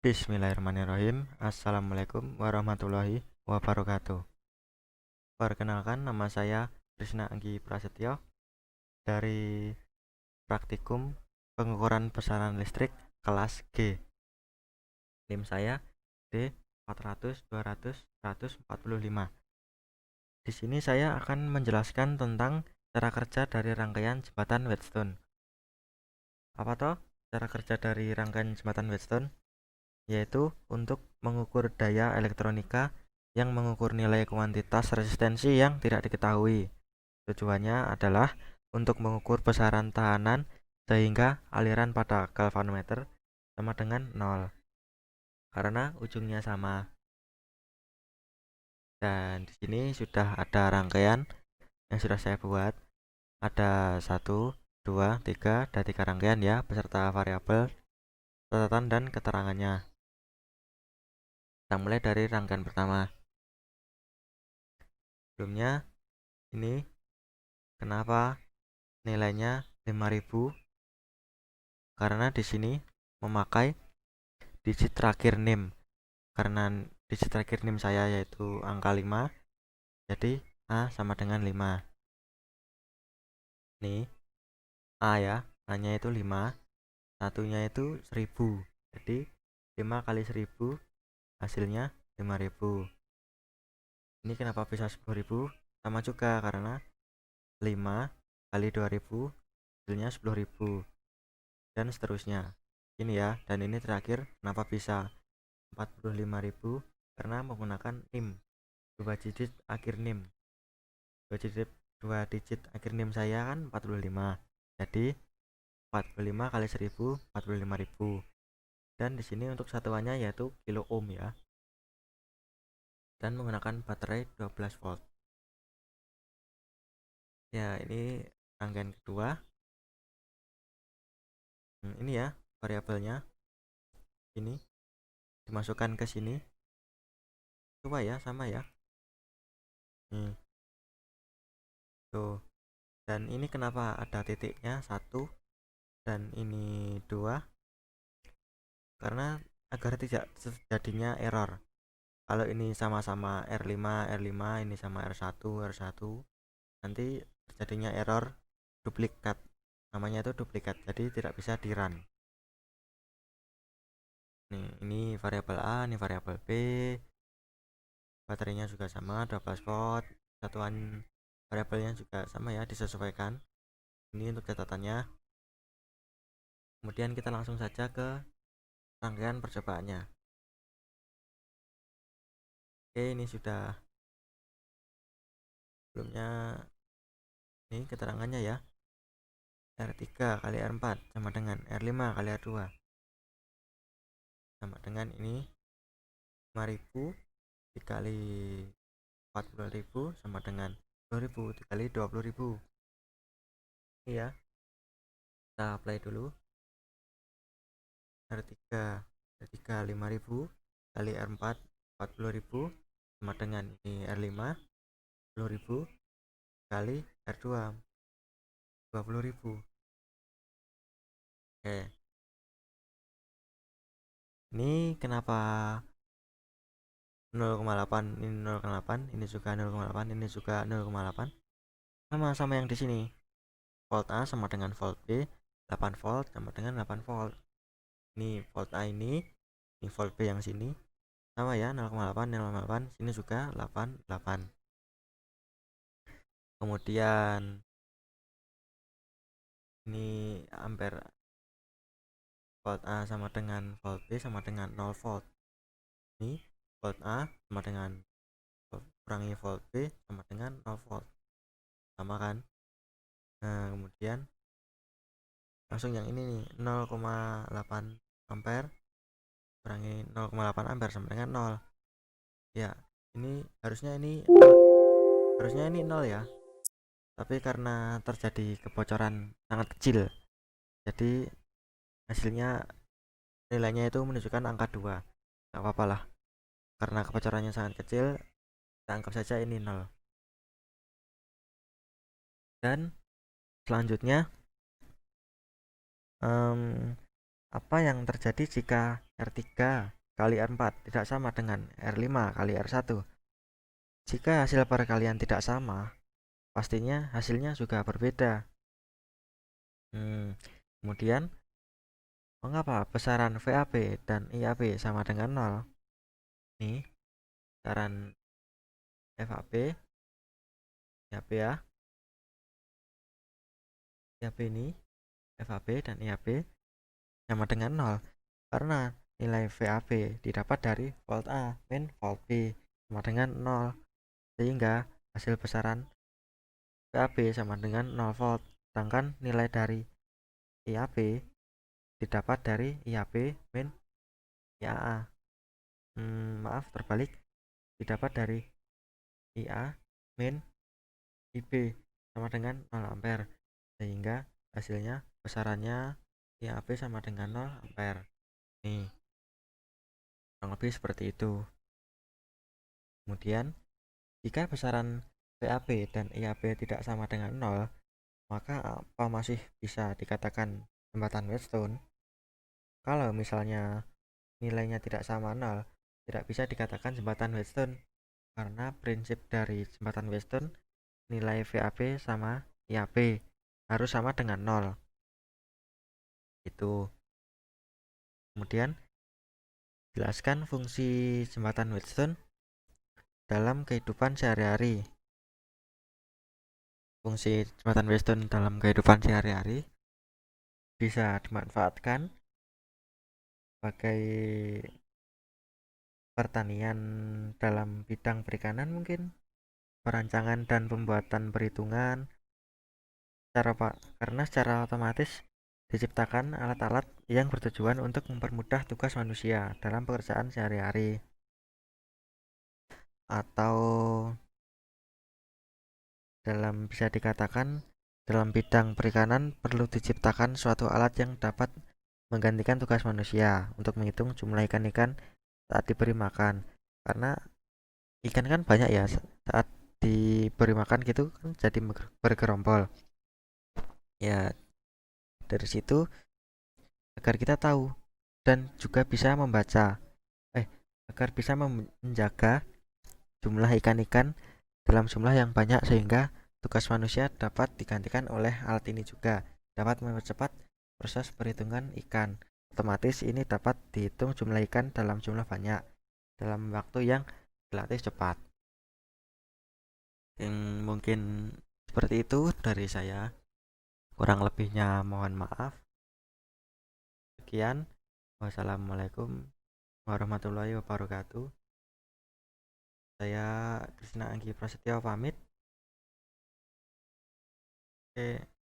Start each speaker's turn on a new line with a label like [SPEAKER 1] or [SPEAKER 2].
[SPEAKER 1] Bismillahirrahmanirrahim. Assalamualaikum warahmatullahi wabarakatuh. Perkenalkan, nama saya Krisna Anggi Prasetyo dari Praktikum Pengukuran Besaran Listrik kelas G. NIM saya D400-200-145. Di sini saya akan menjelaskan tentang cara kerja dari rangkaian jembatan Wheatstone. Apa toh cara kerja dari rangkaian jembatan Wheatstone? Yaitu untuk mengukur daya elektronika yang mengukur nilai kuantitas resistensi yang tidak diketahui. Tujuannya adalah untuk mengukur besaran tahanan sehingga aliran pada galvanometer sama dengan 0 karena ujungnya sama. Dan di sini sudah ada rangkaian yang sudah saya buat. Ada 1, 2, 3, ada 3 rangkaian ya beserta variabel, catatan dan keterangannya. Kita mulai dari rangkaian pertama. Sebelumnya ini kenapa nilainya 5000? Karena di sini memakai digit terakhir NIM. Karena digit terakhir NIM saya yaitu angka 5, jadi A sama dengan 5. Nih, A ya, A-nya itu 5, satunya itu 1000. Jadi 5 kali 1000 hasilnya 5000. Ini kenapa bisa 10.000? Sama juga karena 5 kali 2000 hasilnya 10.000 dan seterusnya. Ini ya, dan ini terakhir kenapa bisa 45.000? Karena menggunakan NIM 2 digit akhir NIM. 2 digit akhir NIM saya kan 45. Jadi 45 kali 1000 45.000. Dan di sini untuk satuannya yaitu kilo ohm ya. Dan menggunakan baterai 12 volt. Ya, ini rangkaian kedua. Ini ya variabelnya. Ini dimasukkan ke sini. Coba ya, sama ya. Tuh. Dan ini kenapa ada titiknya 1 dan ini 2? Karena agar tidak terjadinya error. Kalau ini sama-sama R5 R5, ini sama R1 R1, nanti terjadinya error duplikat. Namanya itu duplikat, jadi tidak bisa di run. Nih, ini variabel A, ini variabel B. Baterainya juga sama 12 volt. Satuan variabelnya juga sama ya, disesuaikan. Ini untuk catatannya. Kemudian kita langsung saja ke rangkaian percobaannya. Oke, ini sudah. Sebelumnya ini keterangannya ya. R3 kali R4 sama dengan R5 kali R2 sama dengan ini 5000 dikali 40.000 sama dengan 10.000 dikali 20.000. Iya, kita apply dulu. R3 5000 kali R4 40.000 sama dengan ini R5 10.000 kali R2 20.000. Oke, ini kenapa 0,8? Ini 0,8, ini juga 0,8, ini juga 0,8. Sama-sama yang di sini. Volt A sama dengan volt B, 8 volt sama dengan 8 volt. Ini volt A ini volt B yang sini. Sama ya, 0,8, 0,8, sini juga 8. Kemudian ini ampere. Volt A sama dengan volt B sama dengan 0 volt. Ini volt A sama dengan kurangi volt B sama dengan 0 volt. Sama kan? Nah, kemudian langsung yang ini nih 0,8 ampere kurangi 0,8 ampere sama dengan 0. Ya, ini harusnya ini 0 ya. Tapi karena terjadi kebocoran sangat kecil, jadi hasilnya nilainya itu menunjukkan angka 2. Enggak apa-apa lah. Karena kebocorannya sangat kecil, kita anggap saja ini 0. Dan selanjutnya Apa yang terjadi jika R3 kali R4 tidak sama dengan R5 kali R1? Jika hasil perkalian tidak sama, pastinya hasilnya juga berbeda. Kemudian, mengapa besaran VAB dan IAB sama dengan 0? Nih, besaran VAB, IAB ya. IAB ini, VAB dan IAB sama dengan 0 karena nilai VAB didapat dari volt A min volt B sama dengan 0, sehingga hasil besaran VAB sama dengan 0 volt, sedangkan nilai dari IAB didapat dari IAB min IAA. Maaf, terbalik, didapat dari IA min IB sama dengan 0 ampere, sehingga hasilnya besarannya IAB sama dengan 0 ampere. Nih, kurang lebih seperti itu. Kemudian, jika besaran VAB dan IAB tidak sama dengan 0, maka apa masih bisa dikatakan jembatan Wheatstone? Kalau misalnya nilainya tidak sama 0, tidak bisa dikatakan jembatan Wheatstone, karena prinsip dari jembatan Wheatstone nilai VAB sama IAB harus sama dengan 0. Itu. Kemudian, jelaskan fungsi jembatan Wheatstone dalam kehidupan sehari-hari. Fungsi jembatan Wheatstone dalam kehidupan sehari-hari bisa dimanfaatkan sebagai pertanian dalam bidang perikanan, mungkin perancangan dan pembuatan perhitungan karena secara otomatis diciptakan alat-alat yang bertujuan untuk mempermudah tugas manusia dalam pekerjaan sehari-hari. Atau bisa dikatakan dalam bidang perikanan perlu diciptakan suatu alat yang dapat menggantikan tugas manusia untuk menghitung jumlah ikan-ikan saat diberi makan, karena ikan kan banyak ya, saat diberi makan gitu kan jadi bergerombol ya. Dari situ agar kita tahu dan juga bisa membaca agar bisa menjaga jumlah ikan-ikan dalam jumlah yang banyak, sehingga tugas manusia dapat digantikan oleh alat ini juga dapat mempercepat proses perhitungan ikan. Otomatis ini dapat dihitung jumlah ikan dalam jumlah banyak dalam waktu yang relatif cepat. Yang mungkin seperti itu dari saya. Kurang lebihnya mohon maaf. Sekian. Wassalamualaikum warahmatullahi wabarakatuh. Saya Krisna Anggi Prasetyo pamit. Oke.